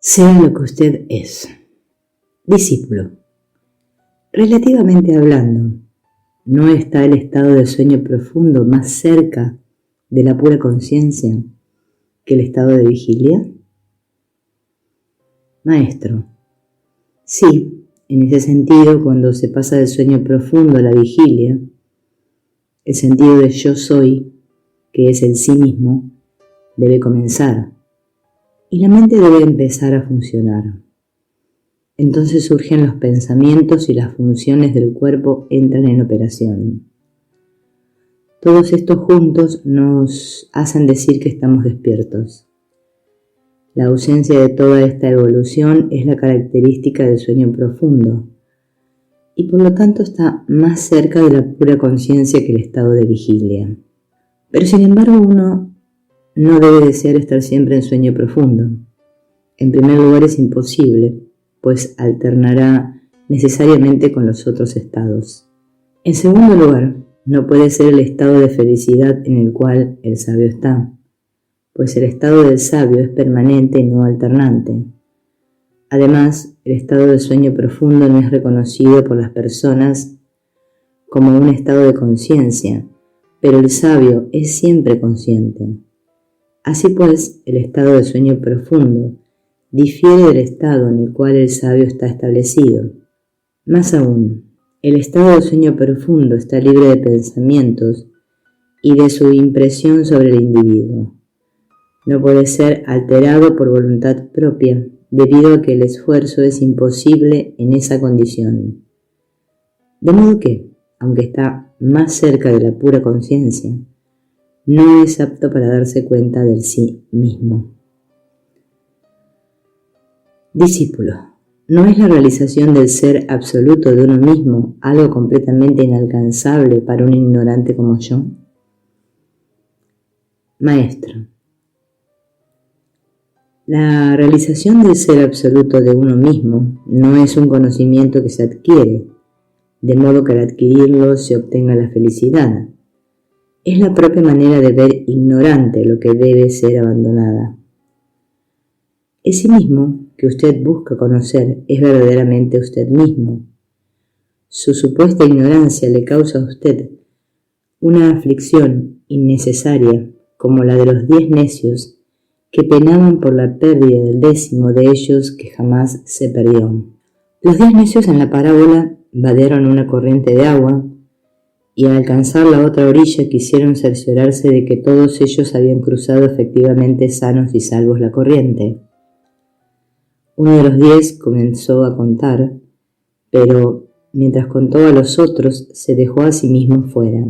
Sea lo que usted es. Discípulo. Relativamente hablando, ¿no está el estado de sueño profundo más cerca de la pura conciencia que el estado de vigilia? Maestro. Sí, en ese sentido, cuando se pasa del sueño profundo a la vigilia, el sentido de yo soy, que es el sí mismo, debe comenzar y la mente debe empezar a funcionar. Entonces surgen los pensamientos y las funciones del cuerpo entran en operación. Todos estos juntos nos hacen decir que estamos despiertos. La ausencia de toda esta evolución es la característica del sueño profundo y por lo tanto está más cerca de la pura conciencia que el estado de vigilia. Pero sin embargo uno no debe desear estar siempre en sueño profundo. En primer lugar es imposible, pues alternará necesariamente con los otros estados. En segundo lugar, no puede ser el estado de felicidad en el cual el sabio está, pues el estado del sabio es permanente y no alternante. Además, el estado de sueño profundo no es reconocido por las personas como un estado de conciencia, pero el sabio es siempre consciente. Así pues, el estado de sueño profundo difiere del estado en el cual el sabio está establecido. Más aún, el estado de sueño profundo está libre de pensamientos y de su impresión sobre el individuo. No puede ser alterado por voluntad propia, debido a que el esfuerzo es imposible en esa condición. De modo que, aunque está más cerca de la pura conciencia, no es apto para darse cuenta del sí mismo. Discípulo. ¿No es la realización del ser absoluto de uno mismo algo completamente inalcanzable para un ignorante como yo? Maestro. La realización del ser absoluto de uno mismo no es un conocimiento que se adquiere, de modo que al adquirirlo se obtenga la felicidad. Es la propia manera de ver ignorante lo que debe ser abandonada. Ese mismo que usted busca conocer es verdaderamente usted mismo. Su supuesta ignorancia le causa a usted una aflicción innecesaria como la de los 10 necios que penaban por la pérdida del 10º de ellos que jamás se perdió. Los 10 necios en la parábola vadearon una corriente de agua y al alcanzar la otra orilla quisieron cerciorarse de que todos ellos habían cruzado efectivamente sanos y salvos la corriente. Uno de los 10 comenzó a contar, pero mientras contó a los otros se dejó a sí mismo fuera.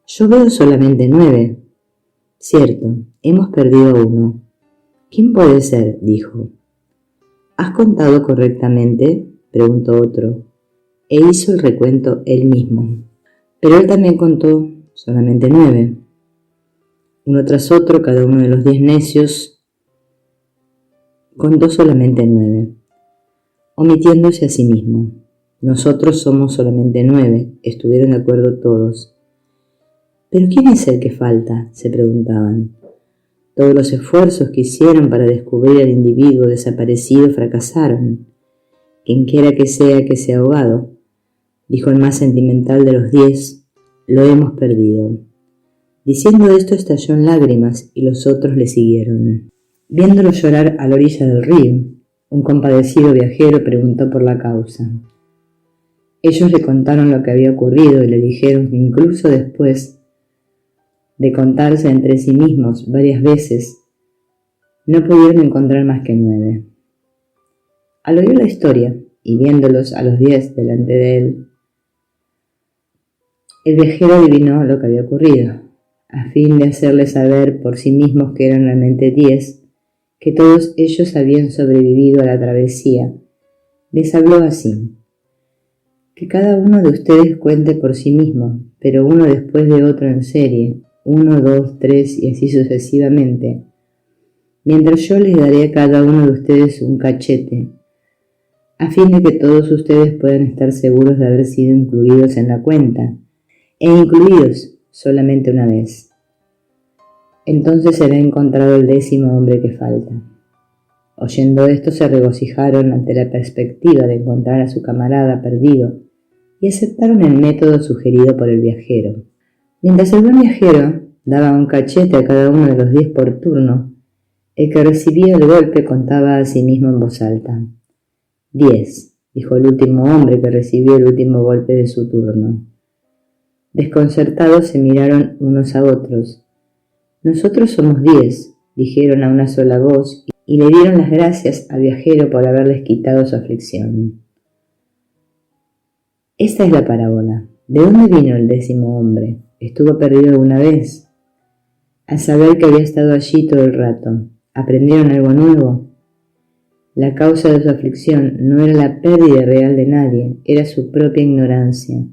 Yo veo solamente 9. Cierto, hemos perdido uno. ¿Quién puede ser?, dijo. ¿Has contado correctamente?, preguntó otro, e hizo el recuento él mismo. Pero él también contó solamente 9. Uno tras otro, cada uno de los 10 necios contó solamente 9, omitiéndose a sí mismo. Nosotros somos solamente 9, estuvieron de acuerdo todos. ¿Pero quién es el que falta?, se preguntaban. Todos los esfuerzos que hicieron para descubrir al individuo desaparecido fracasaron. Quienquiera que sea ahogado, dijo el más sentimental de los 10, lo hemos perdido. Diciendo esto estalló en lágrimas y los otros le siguieron. Viéndolo llorar a la orilla del río, un compadecido viajero preguntó por la causa. Ellos le contaron lo que había ocurrido y le dijeron que incluso después de contarse entre sí mismos varias veces, no pudieron encontrar más que 9. Al oír la historia y viéndolos a los 10 delante de él, el viajero adivinó lo que había ocurrido. A fin de hacerles saber por sí mismos que eran realmente 10, que todos ellos habían sobrevivido a la travesía, les habló así: que cada uno de ustedes cuente por sí mismo, pero uno después de otro en serie, 1, 2, 3 y así sucesivamente, mientras yo les daré a cada uno de ustedes un cachete, a fin de que todos ustedes puedan estar seguros de haber sido incluidos en la cuenta, e incluidos solamente una vez. Entonces será encontrado el 10º hombre que falta. Oyendo esto se regocijaron ante la perspectiva de encontrar a su camarada perdido y aceptaron el método sugerido por el viajero. Mientras el buen viajero daba un cachete a cada uno de los 10 por turno, el que recibía el golpe contaba a sí mismo en voz alta. 10, dijo el último hombre que recibió el último golpe de su turno. Desconcertados se miraron unos a otros. Nosotros somos 10, dijeron a una sola voz y le dieron las gracias al viajero por haberles quitado su aflicción. Esta es la parábola. ¿De dónde vino el 10º hombre? ¿Estuvo perdido alguna vez? Al saber que había estado allí todo el rato, ¿aprendieron algo nuevo? La causa de su aflicción no era la pérdida real de nadie, era su propia ignorancia,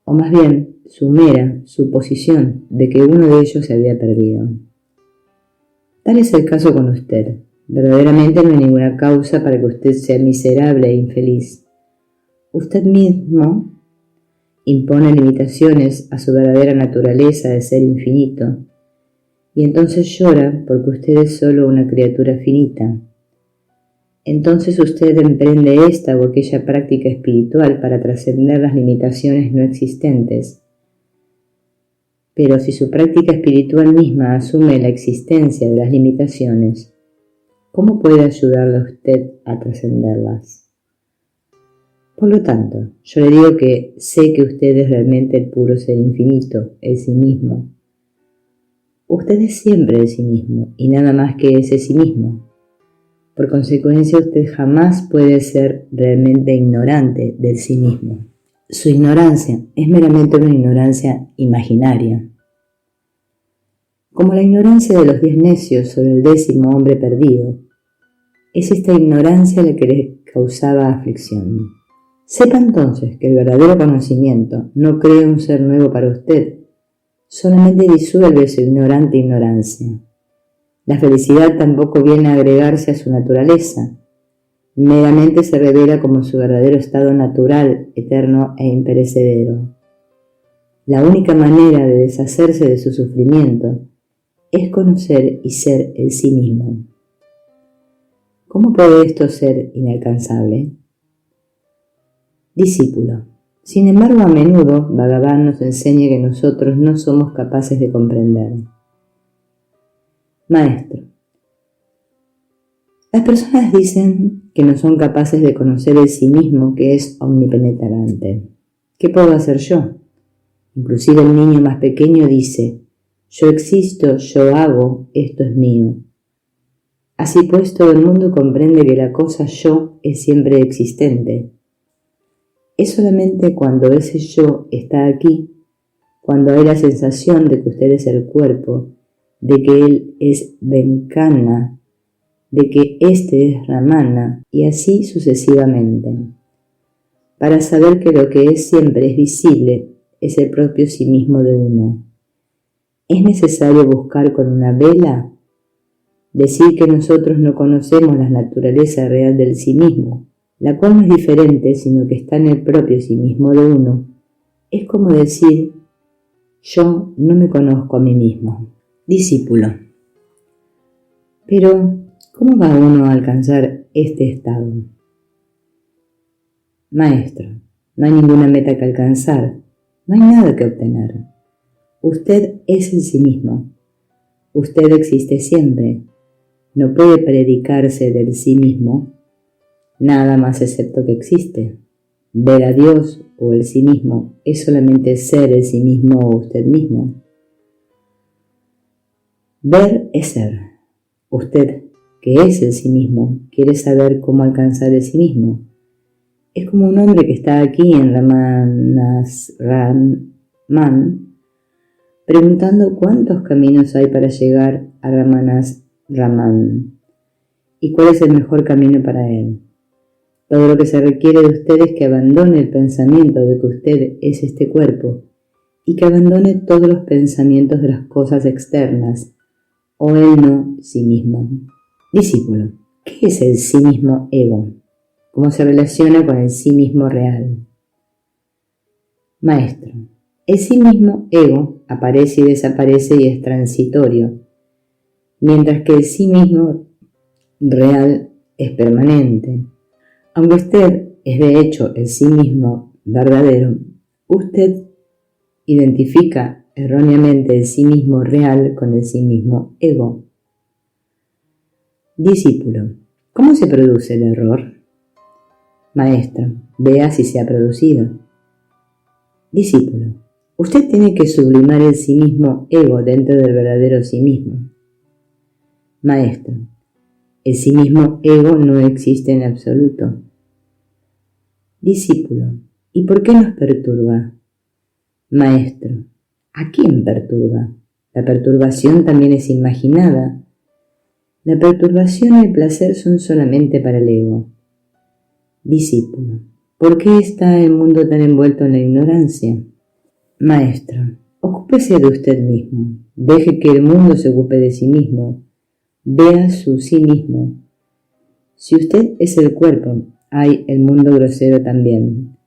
o más bien su mera suposición de que uno de ellos se había perdido. Tal es el caso con usted. Verdaderamente no hay ninguna causa para que usted sea miserable e infeliz. Usted mismo impone limitaciones a su verdadera naturaleza de ser infinito, y entonces llora porque usted es solo una criatura finita. Entonces usted emprende esta o aquella práctica espiritual para trascender las limitaciones no existentes. Pero si su práctica espiritual misma asume la existencia de las limitaciones, ¿cómo puede ayudarle a usted a trascenderlas? Por lo tanto, yo le digo que sé que usted es realmente el puro ser infinito, el sí mismo. Usted es siempre el sí mismo y nada más que ese sí mismo. Por consecuencia, usted jamás puede ser realmente ignorante del sí mismo. Su ignorancia es meramente una ignorancia imaginaria. Como la ignorancia de los 10 necios sobre el 10º hombre perdido, es esta ignorancia la que le causaba aflicción. Sepa entonces que el verdadero conocimiento no crea un ser nuevo para usted, solamente disuelve su ignorante ignorancia. La felicidad tampoco viene a agregarse a su naturaleza, meramente se revela como su verdadero estado natural, eterno e imperecedero. La única manera de deshacerse de su sufrimiento es conocer y ser el sí mismo. ¿Cómo puede esto ser inalcanzable? Discípulo. Sin embargo, a menudo Bhagavan nos enseña que nosotros no somos capaces de comprender. Maestro. Las personas dicen que no son capaces de conocer el sí mismo que es omnipenetrante. ¿Qué puedo hacer yo? Inclusive el niño más pequeño dice, yo existo, yo hago, esto es mío. Así pues, todo el mundo comprende que la cosa yo es siempre existente. Es solamente cuando ese yo está aquí, cuando hay la sensación de que usted es el cuerpo, de que él es Venkana, de que éste es Ramana, y así sucesivamente. Para saber que lo que es siempre es visible, es el propio sí mismo de uno. ¿Es necesario buscar con una vela? Decir que nosotros no conocemos la naturaleza real del sí mismo, la cual no es diferente sino que está en el propio sí mismo de uno, es como decir, yo no me conozco a mí mismo. Discípulo. Pero, ¿cómo va uno a alcanzar este estado? Maestro, no hay ninguna meta que alcanzar, no hay nada que obtener. Usted es el sí mismo. Usted existe siempre. No puede predicarse del sí mismo nada más excepto que existe. Ver a Dios o el sí mismo es solamente ser el sí mismo o usted mismo. Ver es ser. Usted, que es el sí mismo, quiere saber cómo alcanzar el sí mismo. Es como un hombre que está aquí en Ramanasraman preguntando cuántos caminos hay para llegar a Ramanasraman y cuál es el mejor camino para él. Todo lo que se requiere de usted es que abandone el pensamiento de que usted es este cuerpo y que abandone todos los pensamientos de las cosas externas o el no sí mismo. Discípulo, ¿qué es el sí mismo ego? ¿Cómo se relaciona con el sí mismo real? Maestro, el sí mismo ego aparece y desaparece y es transitorio, mientras que el sí mismo real es permanente. Aunque usted es de hecho el sí mismo verdadero, usted identifica erróneamente el sí mismo real con el sí mismo ego. Discípulo, ¿cómo se produce el error? Maestro, vea si se ha producido. Discípulo, usted tiene que sublimar el sí mismo ego dentro del verdadero sí mismo. Maestro, el sí mismo ego no existe en absoluto. Discípulo, ¿y por qué nos perturba? Maestro, ¿a quién perturba? La perturbación también es imaginada. La perturbación y el placer son solamente para el ego. Discípulo, ¿por qué está el mundo tan envuelto en la ignorancia? Maestro, ocúpese de usted mismo. Deje que el mundo se ocupe de sí mismo. Vea su sí mismo. Si usted es el cuerpo, hay el mundo grosero también.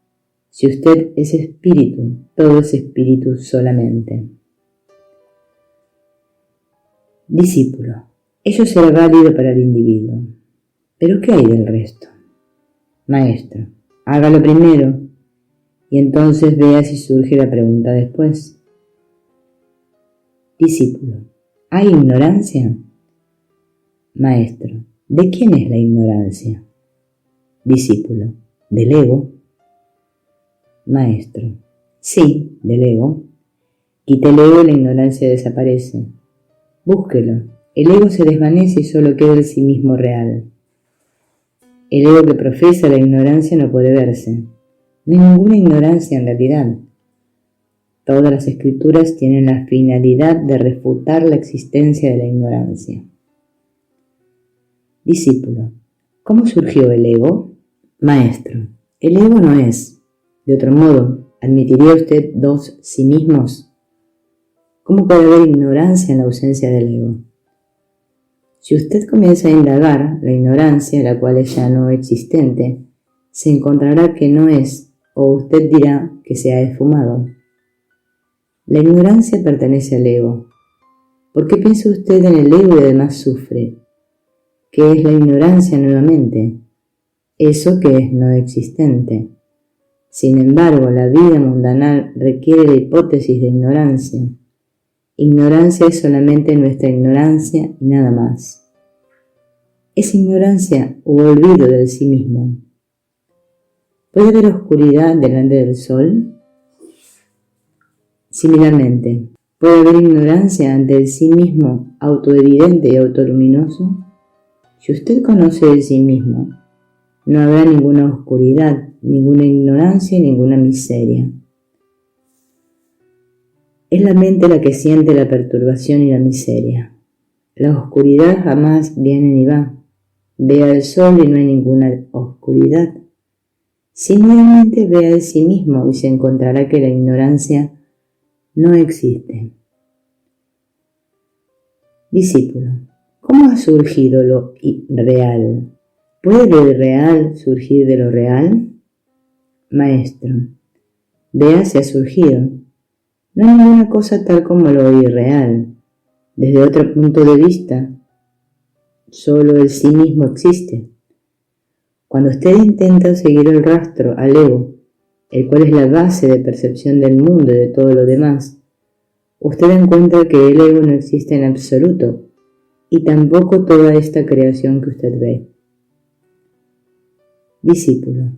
Si usted es espíritu, todo es espíritu solamente. Discípulo, ello será válido para el individuo. ¿Pero qué hay del resto? Maestro, hágalo primero y entonces vea si surge la pregunta después. Discípulo, ¿hay ignorancia? Maestro, ¿de quién es la ignorancia? Discípulo, del ego. Maestro, sí, del ego. Quite el ego y la ignorancia desaparece. Búsquelo. El ego se desvanece y solo queda el sí mismo real. El ego que profesa la ignorancia no puede verse. No hay ninguna ignorancia en realidad. Todas las escrituras tienen la finalidad de refutar la existencia de la ignorancia. Discípulo, ¿cómo surgió el ego? Maestro, el ego no es. De otro modo, ¿admitiría usted dos sí mismos? ¿Cómo puede haber ignorancia en la ausencia del ego? Si usted comienza a indagar, la ignorancia, la cual es ya no existente, se encontrará que no es, o usted dirá que se ha esfumado. La ignorancia pertenece al ego. ¿Por qué piensa usted en el ego y además sufre? ¿Qué es la ignorancia nuevamente? Eso que es no existente. Sin embargo, la vida mundanal requiere la hipótesis de ignorancia. Ignorancia es solamente nuestra ignorancia y nada más. Es ignorancia u olvido del sí mismo. ¿Puede haber oscuridad delante del sol? Similarmente, ¿puede haber ignorancia ante el sí mismo autoevidente y autoluminoso? Si usted conoce el sí mismo, no habrá ninguna oscuridad, ninguna ignorancia y ninguna miseria. Es la mente la que siente la perturbación y la miseria. La oscuridad jamás viene ni va. Vea el sol y no hay ninguna oscuridad. Simplemente vea el sí mismo y se encontrará que la ignorancia no existe. Discípulo, ¿cómo ha surgido lo irreal? ¿Puede lo irreal surgir de lo real? Maestro, vea si ha surgido. No hay ninguna cosa tal como lo irreal. Desde otro punto de vista, solo el sí mismo existe. Cuando usted intenta seguir el rastro al ego, el cual es la base de percepción del mundo y de todo lo demás, usted encuentra que el ego no existe en absoluto y tampoco toda esta creación que usted ve. Discípulo,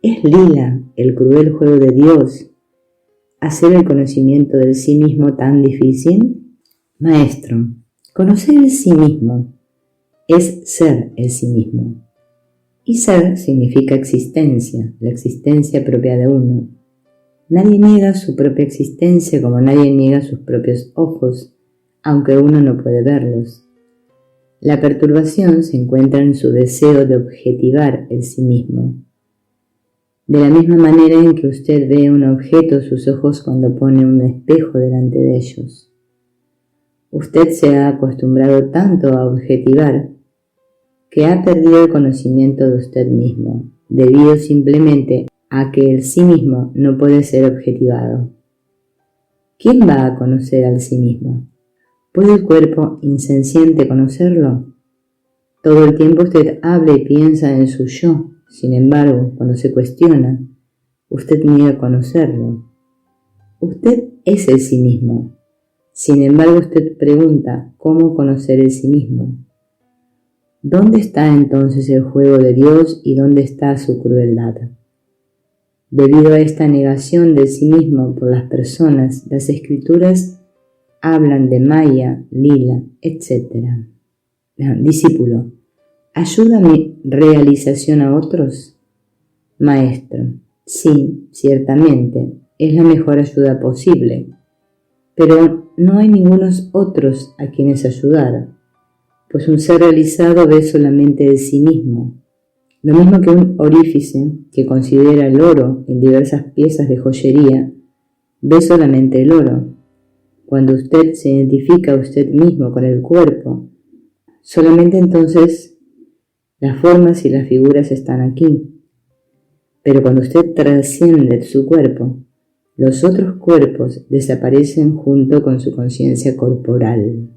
¿es lila el cruel juego de Dios hacer el conocimiento del sí mismo tan difícil? Maestro, conocer el sí mismo es ser el sí mismo. Y ser significa existencia, la existencia propia de uno. Nadie niega su propia existencia como nadie niega sus propios ojos, aunque uno no puede verlos. La perturbación se encuentra en su deseo de objetivar el sí mismo. De la misma manera en que usted ve un objeto, sus ojos cuando pone un espejo delante de ellos. Usted se ha acostumbrado tanto a objetivar que ha perdido el conocimiento de usted mismo, debido simplemente a que el sí mismo no puede ser objetivado. ¿Quién va a conocer al sí mismo? ¿Puede el cuerpo insenciente conocerlo? Todo el tiempo usted habla y piensa en su yo. Sin embargo, cuando se cuestiona, usted niega conocerlo. Usted es el sí mismo. Sin embargo, usted pregunta cómo conocer el sí mismo. ¿Dónde está entonces el juego de Dios y dónde está su crueldad? Debido a esta negación del sí mismo por las personas, las escrituras hablan de Maya, Lila, etc. Discípulo, ¿ayuda mi realización a otros? Maestro, sí, ciertamente, es la mejor ayuda posible, pero no hay ningunos otros a quienes ayudar, pues un ser realizado ve solamente de sí mismo. Lo mismo que un orífice que considera el oro en diversas piezas de joyería, ve solamente el oro. Cuando usted se identifica a usted mismo con el cuerpo, solamente entonces las formas y las figuras están aquí. Pero cuando usted trasciende su cuerpo, los otros cuerpos desaparecen junto con su conciencia corporal.